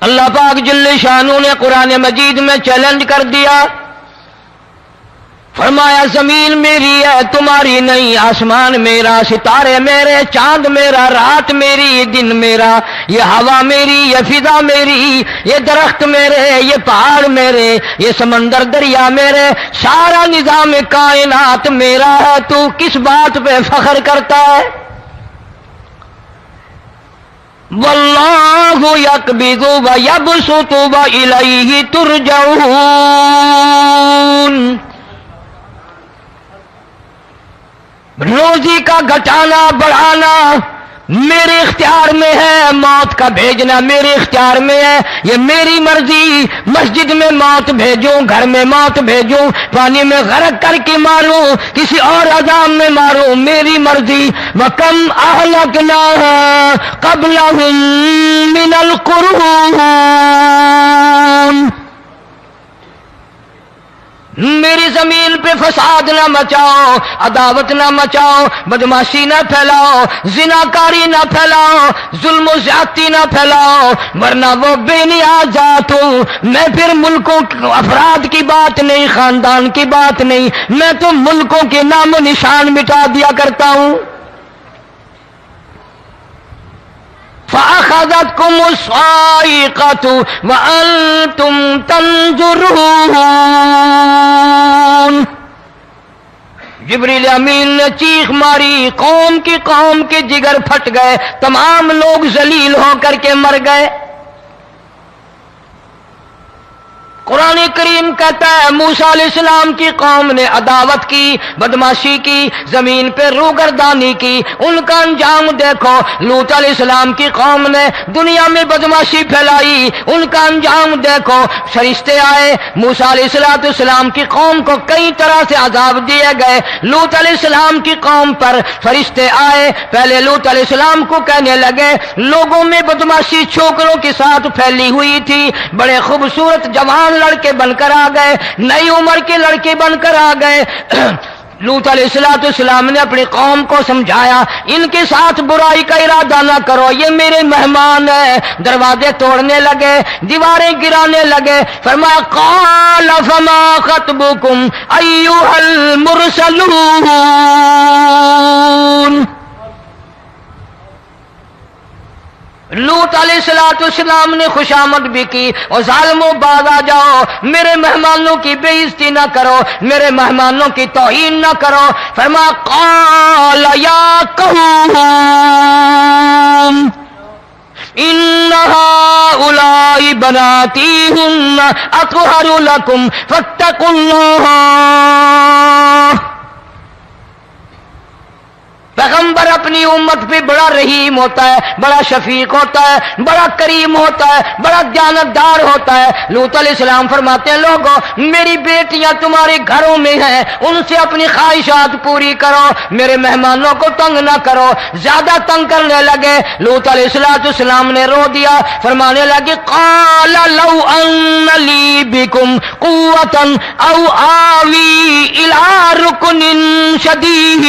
اللہ پاک جل شانہ نے قرآن مجید میں چیلنج کر دیا، فرمایا زمین میری ہے تمہاری نہیں، آسمان میرا، ستارے میرے، چاند میرا، رات میری، دن میرا، یہ ہوا میری، یہ فضا میری، یہ درخت میرے، یہ پہاڑ میرے، یہ سمندر دریا میرے، سارا نظام کائنات میرا ہے، تو کس بات پہ فخر کرتا ہے؟ واللہ یقبض ویبسط والیہ ترجعون، روزی کا گھٹانا بڑھانا میرے اختیار میں ہے، موت کا بھیجنا میرے اختیار میں ہے، یہ میری مرضی، مسجد میں موت بھیجوں، گھر میں موت بھیجوں، پانی میں غرق کر کے ماروں، کسی اور عذاب میں ماروں، میری مرضی۔ وَكَمْ أَهْلَكْنَا قَبْلَهُمْ مِنَ الْقُرُونِ، میری زمین پہ فساد نہ مچاؤ، عداوت نہ مچاؤ، بدماشی نہ پھیلاؤ، زناکاری نہ پھیلاؤ، ظلم و زیادتی نہ پھیلاؤ، ورنہ وہ بے نیاز ذات ہوں۔ میں پھر ملکوں افراد کی بات نہیں، خاندان کی بات نہیں، میں تو ملکوں کے نام و نشان مٹا دیا کرتا ہوں۔ فَأَخَذَتْكُمُ الصَّاعِقَةُ وَأَنْتُمْ تَنْظُرُونَ، جبریل امین نے چیخ ماری، قوم کے جگر پھٹ گئے، تمام لوگ ذلیل ہو کر کے مر گئے۔ قرآن کریم کہتا ہے موسیٰ علیہ السلام کی قوم نے عداوت کی، بدماشی کی، زمین پہ روگردانی کی، ان کا انجام دیکھو۔ لوط علیہ السلام کی قوم نے دنیا میں بدماشی پھیلائی، ان کا انجام دیکھو۔ فرشتے آئے، موسیٰ علیہ السلام کی قوم کو کئی طرح سے عذاب دیے گئے۔ لوط علیہ السلام کی قوم پر فرشتے آئے، پہلے لوط علیہ السلام کو کہنے لگے، لوگوں میں بدماشی چھوکروں کے ساتھ پھیلی ہوئی تھی، بڑے خوبصورت جوان لڑکے بن کر آ گئے، نئی عمر کے لڑکے بن کر آ گئے۔ لوط علیہ السلام نے اپنی قوم کو سمجھایا، ان کے ساتھ برائی کا ارادہ نہ کرو، یہ میرے مہمان ہیں۔ دروازے توڑنے لگے، دیواریں گرانے لگے، فرمایا قال فما خطبکم ایھا المرسلون، لوط علیہ السلام نے خوشامد بھی کی، اور ظالموں باز آ جاؤ، میرے مہمانوں کی بے عزتی نہ کرو، میرے مہمانوں کی توہین نہ کرو۔ فرمایا قال یا قوم ان هؤلاء بناتی هن اطہر لکم فاتقوا اللہ۔ پیغمبر اپنی امت پہ بڑا رحیم ہوتا ہے، بڑا شفیق ہوتا ہے، بڑا کریم ہوتا ہے، بڑا دیانتدار ہوتا ہے۔ لوط علیہ السلام فرماتے ہیں لوگوں میری بیٹیاں تمہارے گھروں میں ہیں، ان سے اپنی خواہشات پوری کرو، میرے مہمانوں کو تنگ نہ کرو۔ زیادہ تنگ کرنے لگے، لوط علیہ السلام نے رو دیا، فرمانے لگے قال لو ان لی بکم قوۃ او آوی الی رکن شدید،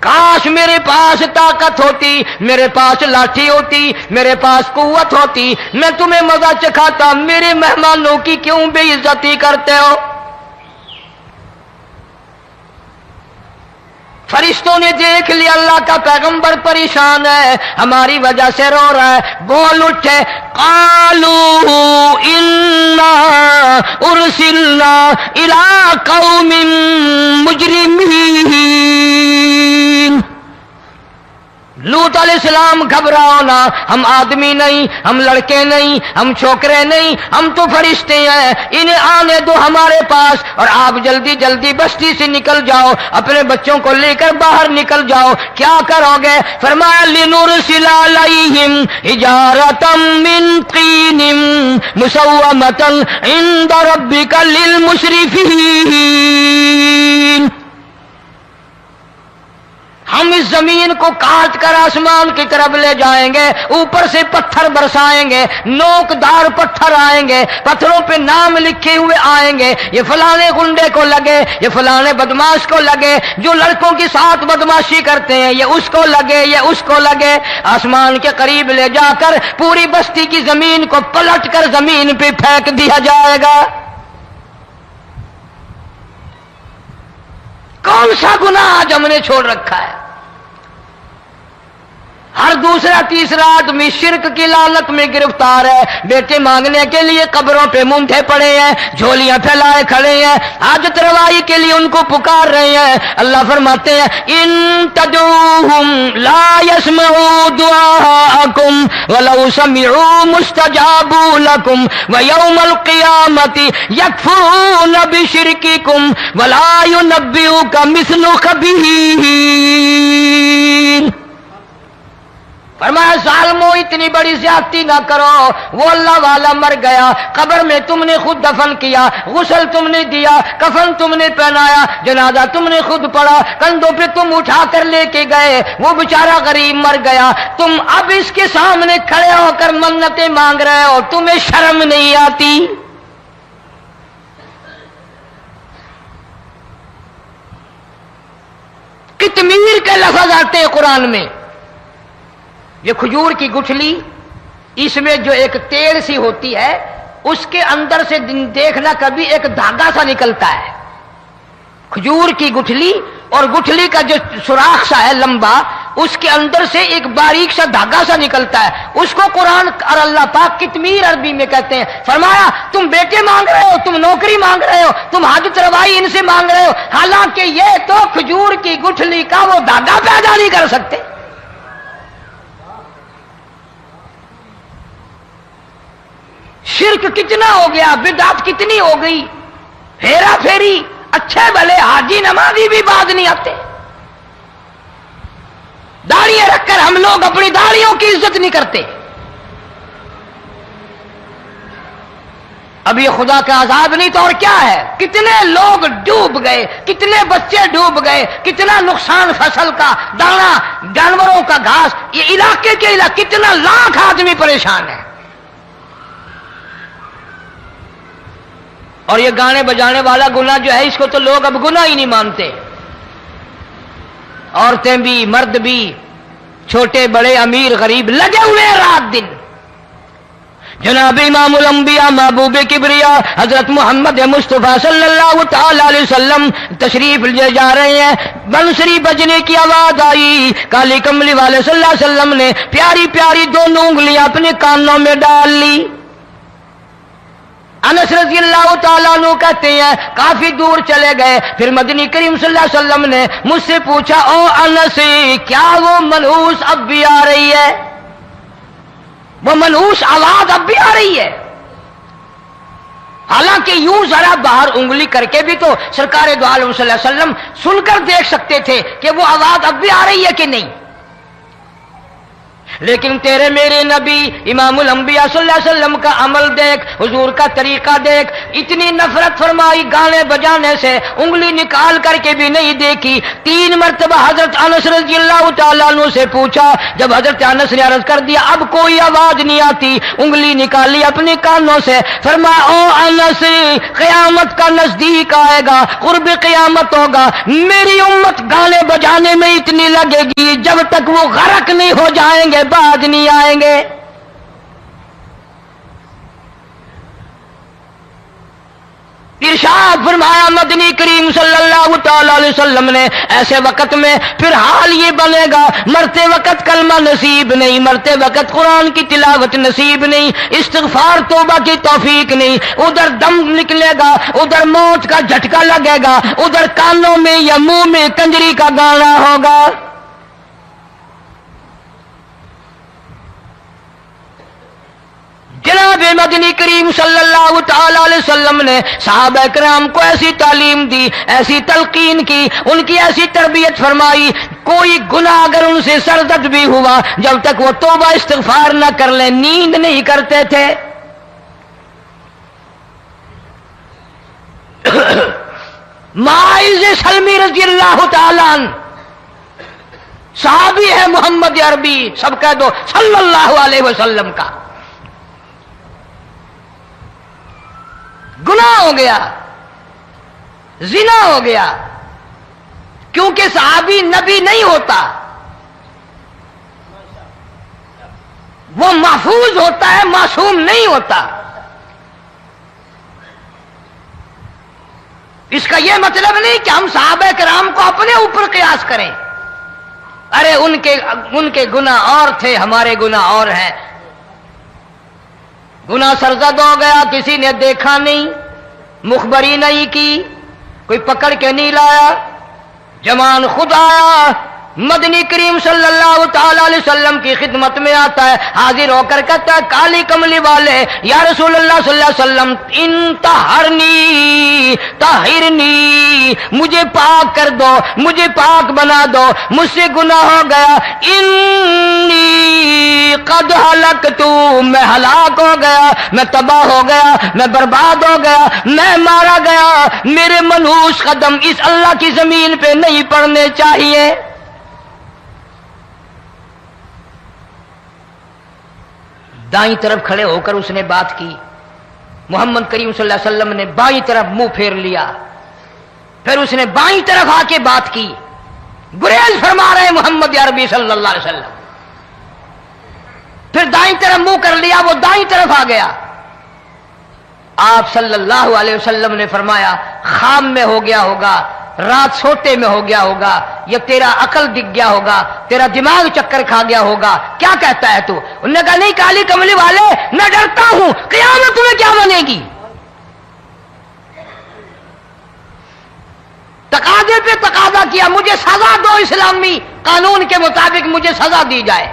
کاش میرے پاس طاقت ہوتی، میرے پاس لاٹھی ہوتی، میرے پاس قوت ہوتی، میں تمہیں مزہ چکھاتا، میرے مہمانوں کی کیوں بے عزتی کرتے ہو؟ فرشتوں نے دیکھ لیا اللہ کا پیغمبر پریشان ہے، ہماری وجہ سے رو رہا ہے، بول اٹھے قالوا انا ارسلنا الی قوم مجرمین۔ لوط علیہ السلام گھبراؤ نہ، ہم آدمی نہیں، ہم لڑکے نہیں، ہم چھوکرے نہیں، ہم تو فرشتے ہیں، انہیں آنے دو ہمارے پاس، اور آپ جلدی جلدی بستی سے نکل جاؤ، اپنے بچوں کو لے کر باہر نکل جاؤ۔ کیا کرو گے؟ فرمایا لنرسل علیہم حجارۃ من طین مسومۃ عند ربک للمسرفین، ہم اس زمین کو کاٹ کر آسمان کی طرف لے جائیں گے، اوپر سے پتھر برسائیں گے، نوکدار پتھر آئیں گے، پتھروں پہ نام لکھے ہوئے آئیں گے، یہ فلانے گنڈے کو لگے، یہ فلانے بدماش کو لگے، جو لڑکوں کے ساتھ بدماشی کرتے ہیں یہ اس کو لگے، یہ اس کو لگے۔ آسمان کے قریب لے جا کر پوری بستی کی زمین کو پلٹ کر زمین پہ پھینک دیا جائے گا۔ کون سا گناہ آج ہم نے چھوڑ رکھا ہے؟ ہر دوسرا تیسرا آدمی شرک کی لعنت میں گرفتار ہے، بیٹے مانگنے کے لیے قبروں پہ مونڈھے پڑے ہیں، جھولیاں پھیلائے کھڑے ہیں، حاجت روائی کے لیے ان کو پکار رہے ہیں۔ اللہ فرماتے ہیں ان تدعوہم لا يسمعوا دعاءکم ولو سمعوا مستجابوا لکم ویوم القیامت یکفرون بشرککم ولا ینبئک مثل خبیر۔ فرمایا ظالمو اتنی بڑی زیادتی نہ کرو، وہ اللہ والا مر گیا، قبر میں تم نے خود دفن کیا، غسل تم نے دیا، کفن تم نے پہنایا، جنازہ تم نے خود پڑھا، کندھوں پہ تم اٹھا کر لے کے گئے، وہ بیچارہ غریب مر گیا، تم اب اس کے سامنے کھڑے ہو کر منتیں مانگ رہے ہو، تمہیں شرم نہیں آتی؟ کتمیر کے لفظ آتے ہیں قرآن میں۔ یہ کھجور کی گٹھلی، اس میں جو ایک تیل سی ہوتی ہے، اس کے اندر سے دیکھنا کبھی ایک دھاگا سا نکلتا ہے۔ کھجور کی گٹھلی اور گٹھلی کا جو سوراخ سا ہے لمبا، اس کے اندر سے ایک باریک سا دھاگا سا نکلتا ہے، اس کو قرآن اور اللہ پاک کتمیر عربی میں کہتے ہیں۔ فرمایا تم بیٹے مانگ رہے ہو، تم نوکری مانگ رہے ہو، تم حاجت روائی ان سے مانگ رہے ہو، حالانکہ یہ تو کھجور کی گٹھلی کا وہ دھاگا پیدا نہیں کر سکتے۔ شرک کتنا ہو گیا، بدعت کتنی ہو گئی، ہیرا پھیری، اچھے بھلے حاجی نمازی بھی بعد نہیں آتے۔ داڑیاں رکھ کر ہم لوگ اپنی داڑیوں کی عزت نہیں کرتے۔ اب یہ خدا کا عذاب نہیں تو اور کیا ہے؟ کتنے لوگ ڈوب گئے، کتنے بچے ڈوب گئے، کتنا نقصان فصل کا، دانا، جانوروں کا گھاس، یہ علاقے کے علاقے کتنا لاکھ آدمی پریشان ہے۔ اور یہ گانے بجانے والا گناہ جو ہے، اس کو تو لوگ اب گناہ ہی نہیں مانتے۔ عورتیں بھی، مرد بھی، چھوٹے بڑے، امیر غریب لگے ہوئے ہیں رات دن۔ جناب امام الانبیاء محبوب کبریا حضرت محمد مصطفیٰ صلی اللہ تعالی علیہ وسلم تشریف لے جا رہے ہیں، بنسری بجنے کی آواز آئی، کالی کملی والے صلی اللہ علیہ وسلم نے پیاری پیاری دونوں انگلیاں اپنے کانوں میں ڈال لی۔ انس رضی اللہ تعالیٰ عنہ کہتے ہیں کافی دور چلے گئے، پھر مدنی کریم صلی اللہ علیہ وسلم نے مجھ سے پوچھا او انس، کیا وہ منحوس اب بھی آ رہی ہے؟ وہ منحوس آواز اب بھی آ رہی ہے؟ حالانکہ یوں ذرا باہر انگلی کر کے بھی تو سرکار دو عالم صلی اللہ علیہ وسلم سن کر دیکھ سکتے تھے کہ وہ آواز اب بھی آ رہی ہے کہ نہیں۔ لیکن تیرے میرے نبی امام الانبیاء صلی اللہ علیہ وسلم کا عمل دیکھ، حضور کا طریقہ دیکھ، اتنی نفرت فرمائی گانے بجانے سے، انگلی نکال کر کے بھی نہیں دیکھی۔ 3 مرتبہ حضرت انس رضی اللہ تعالیٰ عنہ سے پوچھا، جب حضرت انس نے عرض کر دیا اب کوئی آواز نہیں آتی، انگلی نکالی اپنے کانوں سے، فرمایا او انس، قیامت کا نزدیک آئے گا، قرب قیامت ہوگا، میری امت گانے بجانے میں اتنی لگے گی جب تک وہ غرق نہیں ہو جائیں گے بعد نہیں آئیں گے۔ ارشاد فرمایا مدنی کریم صلی اللہ تعالی علیہ وسلم نے ایسے وقت میں پھر حال یہ بنے گا، مرتے وقت کلمہ نصیب نہیں، مرتے وقت قرآن کی تلاوت نصیب نہیں، استغفار توبہ کی توفیق نہیں، ادھر دم نکلے گا، ادھر موت کا جھٹکا لگے گا، ادھر کانوں میں یا منہ میں کنجری کا گانا ہوگا۔ جناب مدنی کریم صلی اللہ تعالی علیہ وسلم نے صحابہ کرام کو ایسی تعلیم دی، ایسی تلقین کی، ان کی ایسی تربیت فرمائی، کوئی گناہ اگر ان سے سرزد بھی ہوا جب تک وہ توبہ استغفار نہ کر لیں نیند نہیں کرتے تھے۔ معاذ سلمی رضی اللہ تعالی عنہ صحابی ہے محمد عربی، سب کہہ دو صلی اللہ علیہ وسلم کا، گناہ ہو گیا، زنا ہو گیا، کیونکہ صحابی نبی نہیں ہوتا، وہ محفوظ ہوتا ہے، معصوم نہیں ہوتا۔ اس کا یہ مطلب نہیں کہ ہم صحابہ کرام کو اپنے اوپر قیاس کریں، ارے ان کے گناہ اور تھے، ہمارے گناہ اور ہیں۔ گناہ سرزد ہو گیا، کسی نے دیکھا نہیں، مخبری نہیں کی، کوئی پکڑ کے نہیں لایا، جوان خود آیا، مدنی کریم صلی اللہ تعالی علیہ وسلم کی خدمت میں آتا ہے، حاضر ہو کر کہتا ہے کالی کملی والے یا رسول اللہ صلی اللہ علیہ وسلم انطہرنی طہرنی، مجھے پاک کر دو، مجھے پاک بنا دو، مجھ سے گناہ ہو گیا، انی قد ہلکت، میں ہلاک ہو گیا، میں تباہ ہو گیا، میں برباد ہو گیا، میں مارا گیا، میرے منحوس قدم اس اللہ کی زمین پہ نہیں پڑنے چاہیے۔ دائیں طرف کھڑے ہو کر اس نے بات کی، محمد کریم صلی اللہ علیہ وسلم نے بائیں طرف منہ پھیر لیا، پھر اس نے بائیں طرف آ کے بات کی، گریز فرما رہے محمد عربی صلی اللہ علیہ وسلم، پھر دائیں طرف منہ کر لیا، وہ دائیں طرف آ گیا۔ آپ صلی اللہ علیہ وسلم نے فرمایا خواب میں ہو گیا ہوگا، رات سوتے میں ہو گیا ہوگا، یا تیرا عقل دکھ گیا ہوگا، تیرا دماغ چکر کھا گیا ہوگا، کیا کہتا ہے تو؟ انہوں نے کہا نہیں کالی کملی والے، میں ڈرتا ہوں قیامت تمہیں کیا بنے گی، تقاضے پہ تقاضا کیا، مجھے سزا دو، اسلامی قانون کے مطابق مجھے سزا دی جائے۔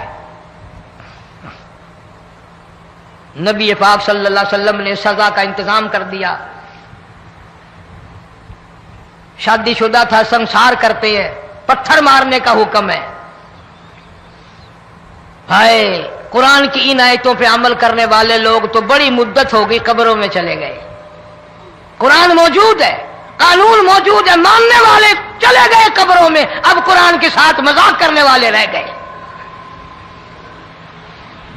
نبی پاک صلی اللہ علیہ وسلم نے سزا کا انتظام کر دیا۔ شادی شدہ تھا، سنسار کرتے ہیں، پتھر مارنے کا حکم ہے۔ ہائے، قرآن کی ان آیتوں پہ عمل کرنے والے لوگ تو بڑی مدت ہو گئی قبروں میں چلے گئے۔ قرآن موجود ہے، قانون موجود ہے، ماننے والے چلے گئے قبروں میں، اب قرآن کے ساتھ مذاق کرنے والے رہ گئے۔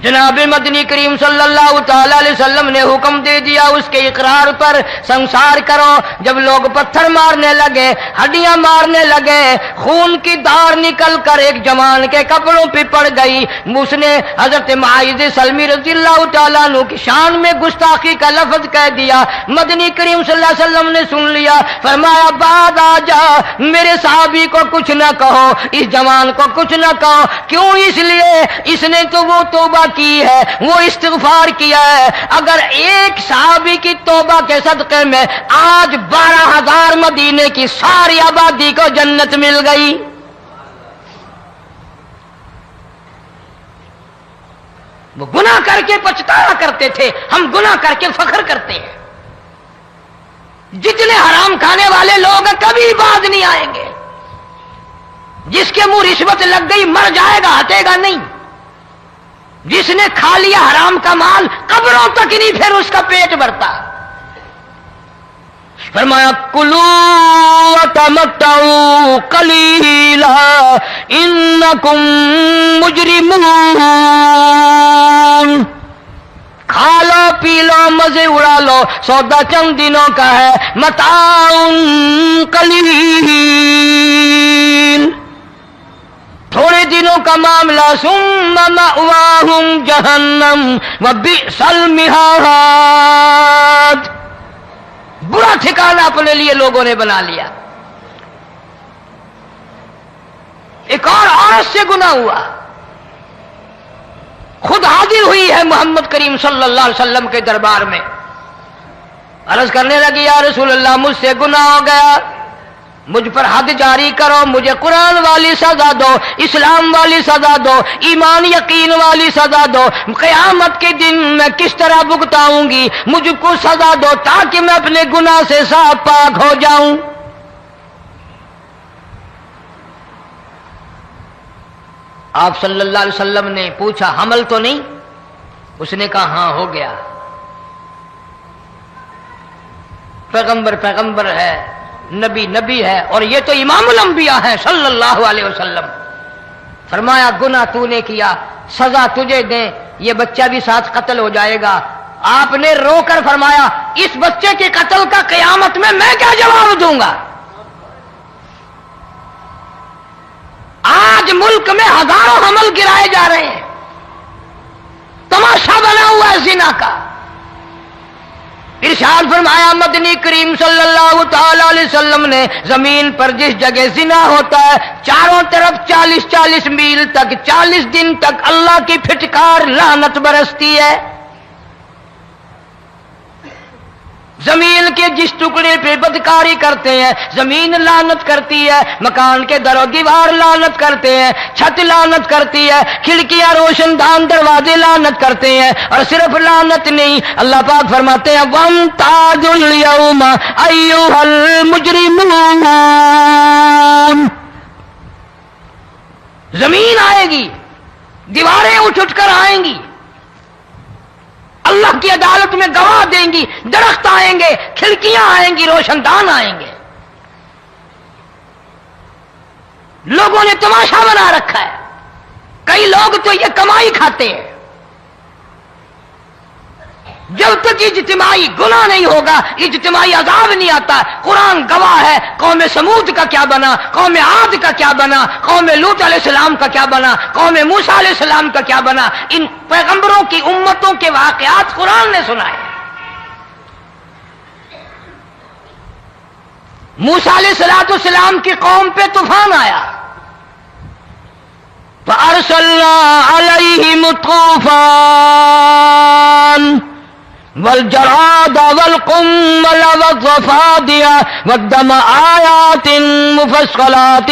جناب مدنی کریم صلی اللہ تعالی علیہ وسلم نے حکم دے دیا اس کے اقرار پر سنسار کرو۔ جب لوگ پتھر مارنے لگے، ہڈیاں مارنے لگے، خون کی دھار نکل کر ایک جوان کے کپڑوں پہ پڑ گئی، اس نے حضرت معاذ سلمی رضی اللہ تعالیٰ عنہ کی شان میں گستاخی کا لفظ کہہ دیا۔ مدنی کریم صلی اللہ علیہ وسلم نے سن لیا، فرمایا بعد آ جا، میرے صحابی کو کچھ نہ کہو، اس جوان کو کچھ نہ کہو۔ کیوں؟ اس لیے اس نے تو وہ توبہ کی ہے، وہ استغفار کیا ہے۔ اگر ایک صحابی کی توبہ کے صدقے میں آج 12,000 مدینے کی ساری آبادی کو جنت مل گئی۔ وہ گناہ کر کے پچھتایا کرتے تھے، ہم گناہ کر کے فخر کرتے ہیں۔ جتنے حرام کھانے والے لوگ کبھی باز نہیں آئیں گے۔ جس کے منہ رشوت لگ گئی مر جائے گا، ہٹے گا نہیں۔ جس نے کھا لیا حرام کا مال قبروں تک نہیں پھر اس کا پیٹ بھرتا۔ فرمایا کلوا وتمتعوا قلیلا انکم مجرمون، کھا لو پی لو مزے اڑا لو، سودا چند دنوں کا ہے، متاع قلیل، تھوڑے دنوں کا معاملہ، ثم مأواہم جہنم وبئس المہاد، برا ٹھکانہ اپنے لیے لوگوں نے بنا لیا۔ ایک اور عورت سے گناہ ہوا، خود حاضر ہوئی ہے محمد کریم صلی اللہ علیہ وسلم کے دربار میں، عرض کرنے لگی یا رسول اللہ مجھ سے گناہ ہو گیا، مجھ پر حد جاری کرو، مجھے قرآن والی سزا دو، اسلام والی سزا دو، ایمان یقین والی سزا دو، قیامت کے دن میں کس طرح بھگتاؤں گی، مجھ کو سزا دو تاکہ میں اپنے گناہ سے صاف پاک ہو جاؤں۔ آپ صلی اللہ علیہ وسلم نے پوچھا حمل تو نہیں؟ اس نے کہا ہاں ہو گیا۔ پیغمبر ہے، نبی ہے، اور یہ تو امام الانبیاء ہیں صلی اللہ علیہ وسلم۔ فرمایا گناہ تو نے کیا، سزا تجھے دیں، یہ بچہ بھی ساتھ قتل ہو جائے گا۔ آپ نے رو کر فرمایا اس بچے کے قتل کا قیامت میں کیا جواب دوں گا؟ آج ملک میں ہزاروں حمل گرائے جا رہے ہیں، تماشا بنا ہوا ہے زنا کا۔ ارشاد فرمایا مدنی کریم صلی اللہ تعالی علیہ وسلم نے زمین پر جس جگہ زنا ہوتا ہے چاروں طرف 40 میل تک 40 دن تک اللہ کی پھٹکار لعنت برستی ہے۔ زمین کے جس ٹکڑے پہ بدکاری کرتے ہیں زمین لعنت کرتی ہے، مکان کے در و دیوار لعنت کرتے ہیں، چھت لعنت کرتی ہے، کھڑکیاں روشن دان دروازے لعنت کرتے ہیں، اور صرف لعنت نہیں، اللہ پاک فرماتے ہیں وَامْتَازُوا الْيَوْمَ أَيُّهَا الْمُجْرِمُونَ۔ زمین آئے گی، دیواریں اٹھ کر آئیں گی، اللہ کی عدالت میں گواہ دیں گی، درخت آئیں گے، کھڑکیاں آئیں گی، روشن دان آئیں گے۔ لوگوں نے تماشا بنا رکھا ہے، کئی لوگ تو یہ کمائی کھاتے ہیں۔ جب تک اجتماعی گناہ نہیں ہوگا اجتماعی عذاب نہیں آتا۔ قرآن گواہ ہے، قوم سمود کا کیا بنا، قوم عاد کا کیا بنا، قوم لوط علیہ السلام کا کیا بنا، قوم موسیٰ علیہ السلام کا کیا بنا۔ ان پیغمبروں کی امتوں کے واقعات قرآن نے سنائے۔ موسیٰ علیہ السلام کی قوم پہ طوفان آیا، فَأَرْسَلْنَا عَلَيْهِمُ الطُّوفَانَ والجراد والقمل والضفادع والدم آيات مفصلات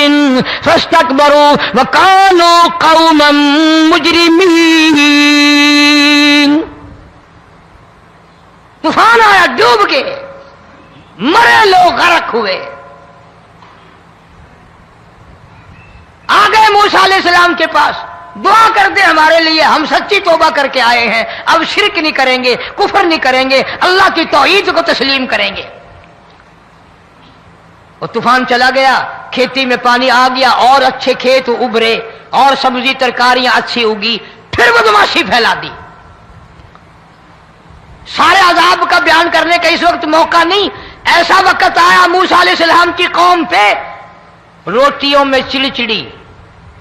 فاستكبروا وكانوا قوما مجرمين۔ طوفان آیا، ڈوب گئے، مرے لوگ، غرق ہوئے۔ آ گئے موسیٰ علیہ السلام کے پاس، دعا کر دے ہمارے لیے، ہم سچی توبہ کر کے آئے ہیں، اب شرک نہیں کریں گے، کفر نہیں کریں گے، اللہ کی توحید کو تسلیم کریں گے۔ وہ طوفان چلا گیا، کھیتی میں پانی آ گیا، اور اچھے کھیت ابھرے، اور سبزی ترکاریاں اچھی اگی، پھر بدماشی پھیلا دی۔ سارے عذاب کا بیان کرنے کا اس وقت موقع نہیں۔ ایسا وقت آیا موسیٰ علیہ السلام کی قوم پہ، روٹیوں میں چڑچڑی،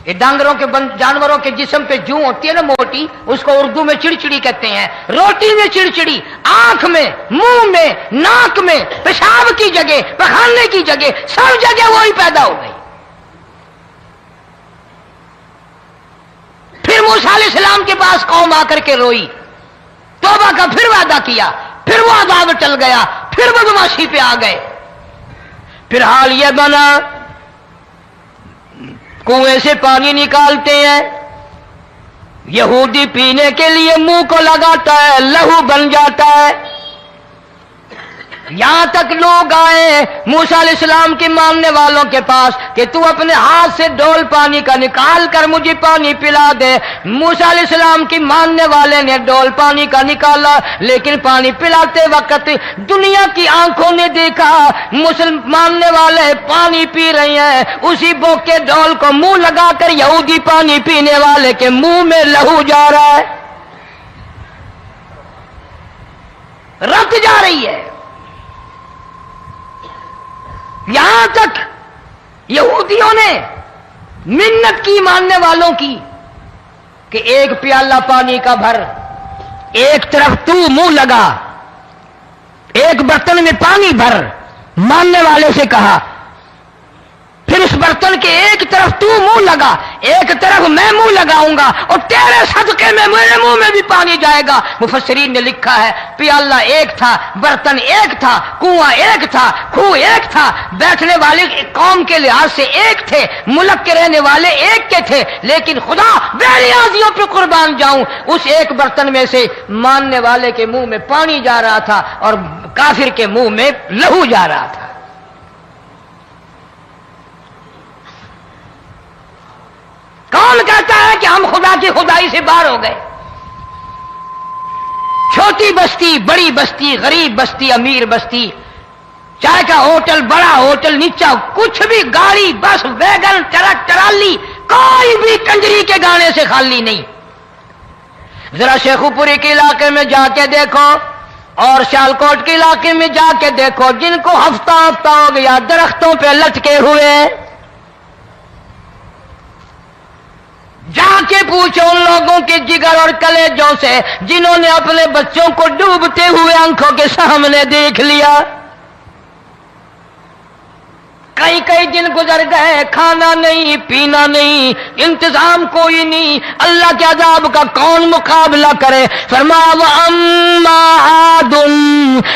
یہ ڈانگروں کے جانوروں کے جسم پہ جوں ہوتی ہے نا موٹی، اس کو اردو میں چڑچڑی کہتے ہیں۔ روٹی میں چڑچڑی، آنکھ میں، منہ میں، ناک میں، پیشاب کی جگہ، پخانے کی جگہ، سب جگہ وہی پیدا ہو گئی۔ پھر موسیٰ علیہ السلام کے پاس قوم آ کر کے روئی، توبہ کا پھر وعدہ کیا، پھر وہ عذاب ٹل گیا، پھر بدماشی پہ آ گئے۔ پھر حال یہ بنا کنویں سے پانی نکالتے ہیں، یہودی پینے کے لیے منہ کو لگاتا ہے، لہو بن جاتا ہے۔ یہاں تک لوگ آئے موسیٰ علیہ السلام کے ماننے والوں کے پاس کہ تو اپنے ہاتھ سے ڈول پانی کا نکال کر مجھے پانی پلا دے۔ موسیٰ علیہ السلام کی ماننے والے نے ڈول پانی کا نکالا، لیکن پانی پلاتے وقت دنیا کی آنکھوں نے دیکھا ماننے والے پانی پی رہے ہیں، اسی بوک کے ڈول کو منہ لگا کر یہودی پانی پینے والے کے منہ میں لہو جا رہا ہے، رت جا رہی ہے۔ یہاں تک یہودیوں نے منت کی ماننے والوں کی کہ ایک پیالہ پانی کا بھر، ایک طرف تو منہ لگا، ایک برتن میں پانی بھر، ماننے والے سے کہا، پھر اس برتن کے ایک طرف تو منہ لگا، ایک طرف میں منہ لگاؤں گا، اور تیرے صدقے میں میرے منہ میں بھی پانی جائے گا۔ مفسرین نے لکھا ہے پیالہ ایک تھا، برتن ایک تھا، کنواں ایک تھا، کھوہ ایک تھا، بیٹھنے والے قوم کے لحاظ سے ایک تھے، ملک کے رہنے والے ایک کے تھے، لیکن خدا بے نیازیوں پہ قربان جاؤں، اس ایک برتن میں سے ماننے والے کے منہ میں پانی جا رہا تھا اور کافر کے منہ میں لہو جا رہا تھا۔ کون کہتا ہے کہ ہم خدا کی خدائی سے باہر ہو گئے؟ چھوٹی بستی، بڑی بستی، غریب بستی، امیر بستی، چائے کا ہوٹل، بڑا ہوٹل، نیچا، کچھ بھی، گاڑی، بس، ویگن، ٹرک، ٹرالی، کوئی بھی کنجری کے گانے سے خالی نہیں. ذرا شیخو پوری کے علاقے میں جا کے دیکھو اور سیالکوٹ کے علاقے میں جا کے دیکھو جن کو ہفتہ ہفتہ ہو گیا درختوں پہ لٹکے ہوئے، جا کے پوچھو ان لوگوں کے جگر اور کلیجوں سے جنہوں نے اپنے بچوں کو ڈوبتے ہوئے آنکھوں کے سامنے دیکھ لیا. کئی کئی دن گزر گئے، کھانا نہیں، پینا نہیں، انتظام کوئی نہیں، اللہ کے عذاب کا کون مقابلہ کرے؟ فرمایا وَأَمَّا عَادٌ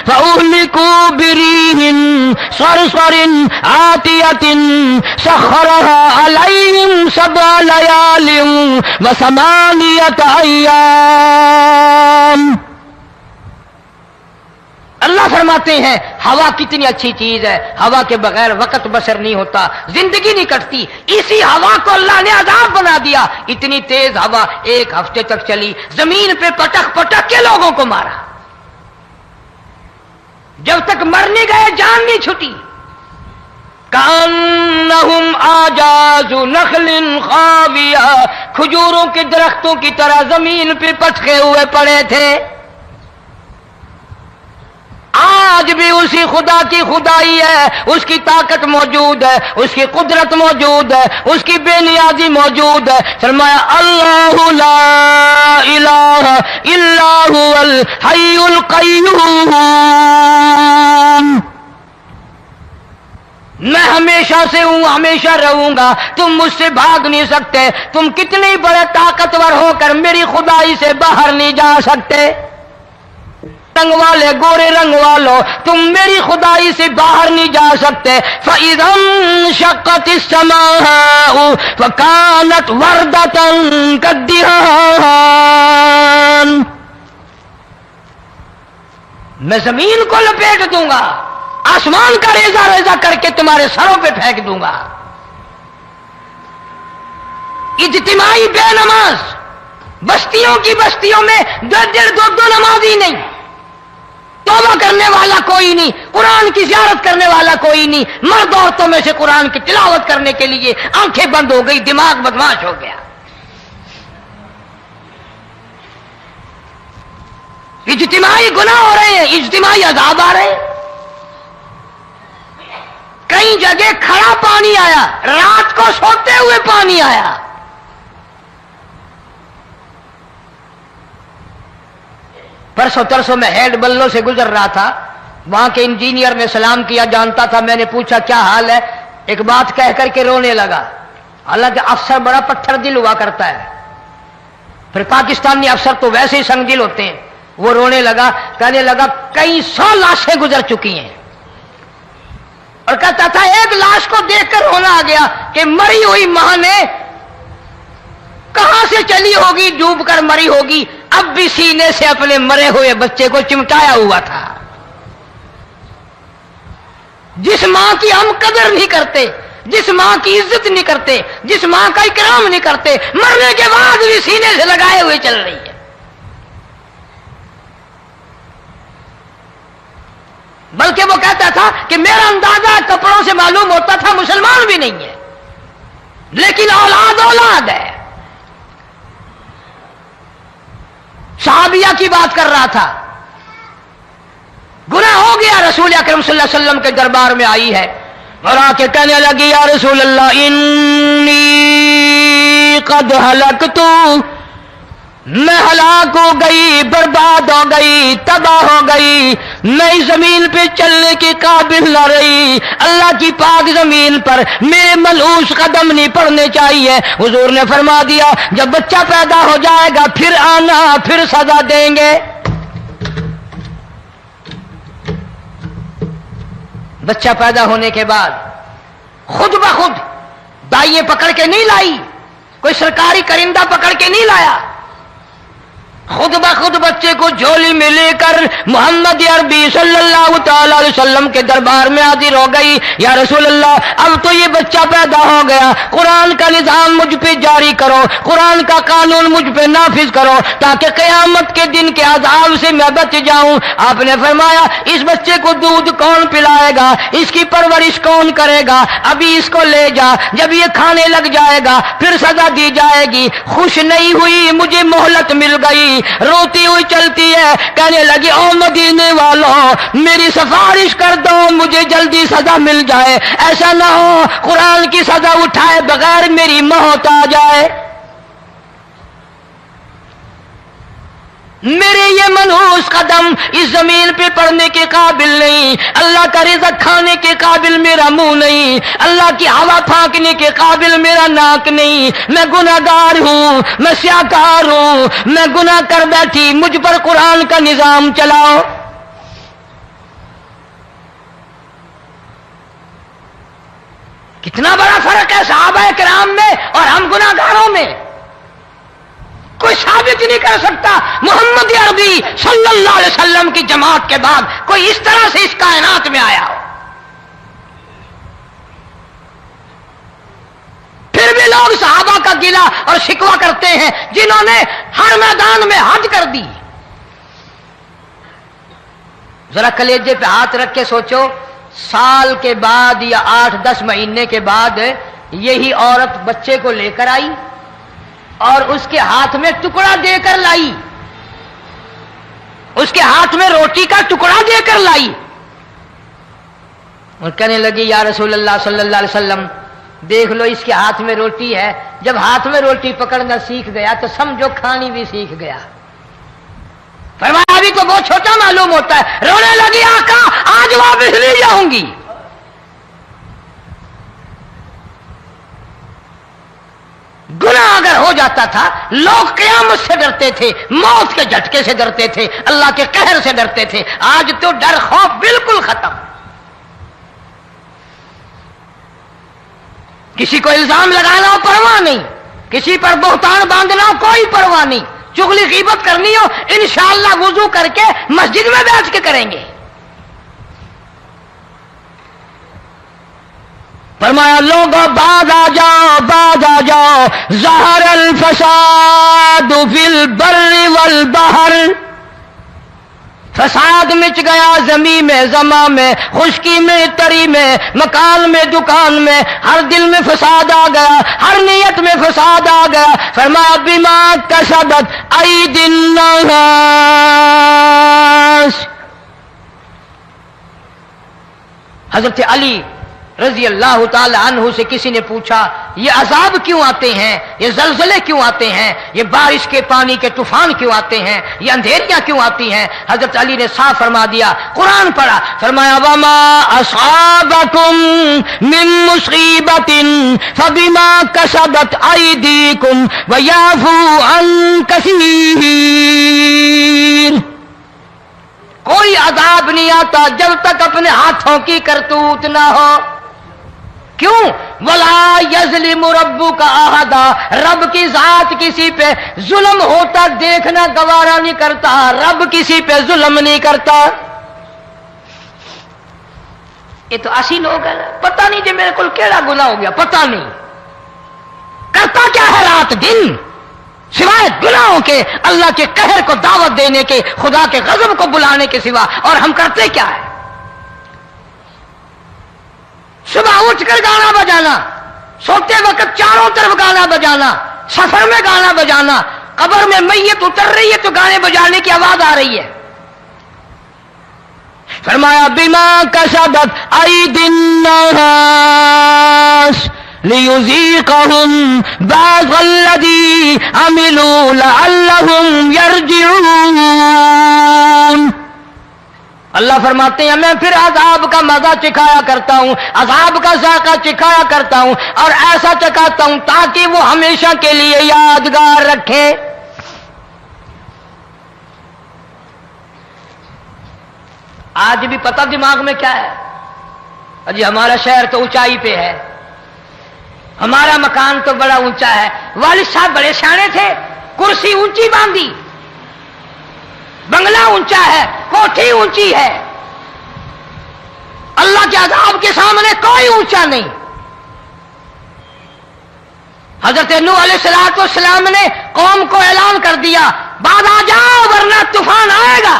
فَأُهْلِكُوا بِرِيحٍ صَرْصَرٍ عَاتِيَةٍ سَخَّرَهَا عَلَيْهِمْ 7 لَيَالٍ و8 أَيَّامٍ. اللہ فرماتے ہیں ہوا کتنی اچھی چیز ہے، ہوا کے بغیر وقت بسر نہیں ہوتا، زندگی نہیں کٹتی. اسی ہوا کو اللہ نے عذاب بنا دیا. اتنی تیز ہوا 1 ہفتے تک چلی، زمین پہ پٹک پٹک کے لوگوں کو مارا، جب تک مر نہیں گئے جان نہیں چھٹی. کأنہم اعجاز نخل خاویہ، کھجوروں کے درختوں کی طرح زمین پہ پٹکے ہوئے پڑے تھے. آج بھی اسی خدا کی خدائی ہے، اس کی طاقت موجود ہے، اس کی قدرت موجود ہے، اس کی بے نیازی موجود ہے. فرمایا اللہ لا الہ الا هو الحی القیوم. میں ہمیشہ سے ہوں، ہمیشہ رہوں گا، تم مجھ سے بھاگ نہیں سکتے. تم کتنی بڑے طاقتور ہو کر میری خدائی سے باہر نہیں جا سکتے. رنگ والے، گورے رنگ والو، تم میری خدائی سے باہر نہیں جا سکتے. فَإِذَا انشَقَّتِ السَّمَاءُ فَكَانَتْ وَرْدَةً كَالدِّهَانِ. میں زمین کو لپیٹ دوں گا، آسمان کا ریزہ ریزہ کر کے تمہارے سروں پہ پھینک دوں گا. اجتماعی بے نماز، بستیوں کی بستیوں میں 1.5-2 نمازی نہیں، توبہ کرنے والا کوئی نہیں، قرآن کی زیارت کرنے والا کوئی نہیں. مرد عورتوں میں سے قرآن کی تلاوت کرنے کے لیے آنکھیں بند ہو گئی، دماغ بدماش ہو گیا. اجتماعی گناہ ہو رہے ہیں، اجتماعی عذاب آ رہے ہیں. کئی جگہ کھڑا پانی آیا، رات کو سوتے ہوئے پانی آیا. پرسوں ترسوں میں ہیڈ بلوں سے گزر رہا تھا، وہاں کے انجینئر نے سلام کیا، جانتا تھا. میں نے پوچھا کیا حال ہے؟ ایک بات کہہ کر کے رونے لگا. حالانکہ افسر بڑا پتھر دل ہوا کرتا ہے، پھر پاکستانی افسر تو ویسے ہی سنگ دل ہوتے ہیں. وہ رونے لگا، کہنے لگا کئی 100 لاشیں گزر چکی ہیں، اور کہتا تھا ایک لاش کو دیکھ کر رونا آ گیا کہ مری ہوئی ماں نے کہاں سے چلی ہوگی، ڈوب کر مری ہوگی، اب بھی سینے سے اپنے مرے ہوئے بچے کو چمٹایا ہوا تھا. جس ماں کی ہم قدر نہیں کرتے، جس ماں کی عزت نہیں کرتے، جس ماں کا اکرام نہیں کرتے، مرنے کے بعد بھی سینے سے لگائے ہوئے چل رہی ہے. بلکہ وہ کہتا تھا کہ میرا اندازہ کپڑوں سے معلوم ہوتا تھا مسلمان بھی نہیں ہے، لیکن اولاد اولاد ہے. صحابیہ کی بات کر رہا تھا، گناہ ہو گیا، رسول اکرم صلی اللہ علیہ وسلم کے دربار میں آئی ہے اور آ کے کہنے لگی یا رسول اللہ انی قد ہلکت، میں ہلاک ہو گئی، برباد ہو گئی، تباہ ہو گئی، میں اس زمین پہ چلنے کے قابل نہ رہی. اللہ کی پاک زمین پر میرے ملعوس قدم نہیں پڑنے چاہیے. حضور نے فرما دیا جب بچہ پیدا ہو جائے گا پھر آنا، پھر سزا دیں گے. بچہ پیدا ہونے کے بعد خود بخود دائیں پکڑ کے نہیں لائی، کوئی سرکاری کرندہ پکڑ کے نہیں لایا. خود بخود بچے کو جھولی میں لے کر محمد عربی صلی اللہ تعالی علیہ وسلم کے دربار میں حاضر ہو گئی. یا رسول اللہ، اب تو یہ بچہ پیدا ہو گیا، قرآن کا نظام مجھ پہ جاری کرو، قرآن کا قانون مجھ پہ نافذ کرو تاکہ قیامت کے دن کے عذاب سے میں بچ جاؤں. آپ نے فرمایا اس بچے کو دودھ کون پلائے گا، اس کی پرورش کون کرے گا، ابھی اس کو لے جا، جب یہ کھانے لگ جائے گا پھر سزا دی جائے گی. خوش نہیں ہوئی، مجھے مہلت مل گئی، روتی ہوئی چلتی ہے، کہنے لگی او مدینے والوں میری سفارش کر دو، مجھے جلدی سزا مل جائے، ایسا نہ ہو قرآن کی سزا اٹھائے بغیر میری موت آ جائے. میرے یہ منحوس قدم اس زمین پہ پڑنے کے قابل نہیں، اللہ کا رزق کھانے کے قابل میرا منہ نہیں، اللہ کی ہوا پھانکنے کے قابل میرا ناک نہیں، میں گناہگار ہوں، میں سیاکار ہوں، میں گناہ کر بیٹھی، مجھ پر قرآن کا نظام چلاؤ. کتنا بڑا فرق ہے صحابہ کرام میں اور ہم گناہگاروں میں. کوئی ثابت نہیں کر سکتا محمد عربی صلی اللہ علیہ وسلم کی جماعت کے بعد کوئی اس طرح سے اس کائنات میں آیا ہو. پھر بھی لوگ صحابہ کا گلہ اور شکوہ کرتے ہیں جنہوں نے ہر میدان میں حج کر دی. ذرا کلیجے پہ ہاتھ رکھ کے سوچو، سال کے بعد یا 8-10 مہینے کے بعد یہی عورت بچے کو لے کر آئی اور اس کے ہاتھ میں ٹکڑا دے کر لائی، اس کے ہاتھ میں روٹی کا ٹکڑا دے کر لائی اور کہنے لگی یا رسول اللہ صلی اللہ علیہ وسلم دیکھ لو اس کے ہاتھ میں روٹی ہے. جب ہاتھ میں روٹی پکڑنا سیکھ گیا تو سمجھو کھانی بھی سیکھ گیا. فرمایا ابھی تو بہت چھوٹا معلوم ہوتا ہے. رونے لگی آقا آج واپس نہیں جاؤں گی. گناہ اگر ہو جاتا تھا لوگ قیامت سے ڈرتے تھے، موت کے جھٹکے سے ڈرتے تھے، اللہ کے قہر سے ڈرتے تھے. آج تو ڈر خوف بالکل ختم. کسی کو الزام لگانا ہو پرواہ نہیں، کسی پر بہتان باندھنا ہو کوئی پرواہ نہیں، چغلی غیبت کرنی ہو انشاءاللہ وضو کر کے مسجد میں بیٹھ کے کریں گے. فرمایا لوگوں بعد آ جاؤ ظہر الفساد فی البر والبحر. فساد مچ گیا زمین میں، زماں میں، خشکی میں، تری میں، مکان میں، دکان میں، ہر دل میں فساد آ گیا، ہر نیت میں فساد آ گیا. فرمایا بما کسبت ایدی الناس. حضرت علی رضی اللہ تعالی عنہ سے کسی نے پوچھا یہ عذاب کیوں آتے ہیں، یہ زلزلے کیوں آتے ہیں، یہ بارش کے پانی کے طوفان کیوں آتے ہیں، یہ اندھیریاں کیوں آتی ہیں؟ حضرت علی نے صاف فرما دیا، قرآن پڑھا، فرمایا وما اصابکم من مصیبت فبما کسبت ایدیکم ویعفو عن کثیر. کوئی عذاب نہیں آتا جب تک اپنے ہاتھوں کی کرتوت نہ ہو. کیوں؟ ولا یظلم ربک احدا. رب کی ذات کسی پہ ظلم ہوتا دیکھنا گوارا نہیں کرتا، رب کسی پہ ظلم نہیں کرتا. یہ تو اسی لوگ ہیں، پتہ نہیں جی میرے کو کیڑا گناہ ہو گیا، پتہ نہیں کرتا کیا ہے رات دن سوائے گناہوں کے، اللہ کے قہر کو دعوت دینے کے، خدا کے غضب کو بلانے کے سوا. اور ہم کرتے کیا ہے؟ صبح اٹھ کر گانا بجانا، سوتے وقت چاروں طرف گانا بجانا، سفر میں گانا بجانا، قبر میں میت اتر رہی ہے تو گانے بجانے کی آواز آ رہی ہے. فرمایا بما کسبت ایدی الناس لیذیقہم بعض الذی عملوا لعلہم یرجعون. اللہ فرماتے ہیں میں پھر عذاب کا مزہ چکھایا کرتا ہوں، عذاب کا ذائقہ چکھایا کرتا ہوں اور ایسا چکھاتا ہوں تاکہ وہ ہمیشہ کے لیے یادگار رکھے. آج بھی پتہ دماغ میں کیا ہے؟ جی ہمارا شہر تو اونچائی پہ ہے، ہمارا مکان تو بڑا اونچا ہے. والد صاحب بڑے سیانے تھے، کرسی اونچی باندھی، بنگلہ اونچا ہے، کوٹھی اونچی ہے، اللہ کے عذاب کے سامنے کوئی اونچا نہیں۔ حضرت نوح علیہ السلام نے قوم کو اعلان کر دیا بعد آ جاؤ ورنہ طوفان آئے گا۔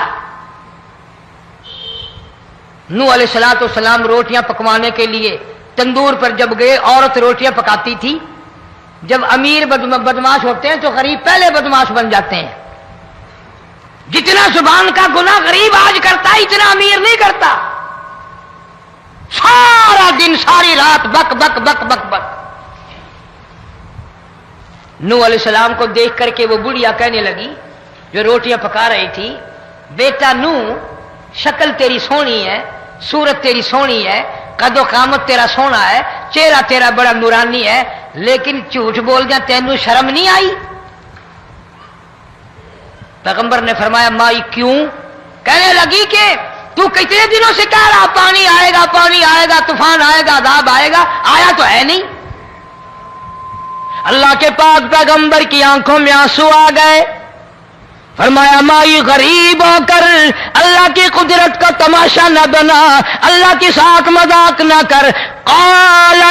نوح علیہ السلام روٹیاں پکوانے کے لیے تندور پر جب گئے، عورت روٹیاں پکاتی تھی۔ جب امیر بدماش ہوتے ہیں تو غریب پہلے بدماش بن جاتے ہیں۔ جتنا زبان کا گناہ غریب آج کرتا ہے اتنا امیر نہیں کرتا۔ سارا دن ساری رات بک بک بک بک بک۔ نوح علیہ السلام کو دیکھ کر کے وہ بڑھیا کہنے لگی جو روٹیاں پکا رہی تھی، بیٹا نوح، شکل تیری سونی ہے، صورت تیری سونی ہے، قد و قامت تیرا سونا ہے، چہرہ تیرا بڑا نورانی ہے، لیکن جھوٹ بول جا تینوں شرم نہیں آئی؟ پیغمبر نے فرمایا مائی کیوں؟ کہنے لگی کہ تو کتنے دنوں سے کہہ رہا پانی آئے گا، پانی آئے گا، طوفان آئے گا، عذاب آئے گا، آیا تو ہے نہیں۔ اللہ کے پاک پیغمبر کی آنکھوں میں آنسو آ گئے۔ فرمایا مائی غریب ہو کر اللہ کی قدرت کا تماشا نہ بنا، اللہ کے ساتھ مذاق نہ کر۔ قال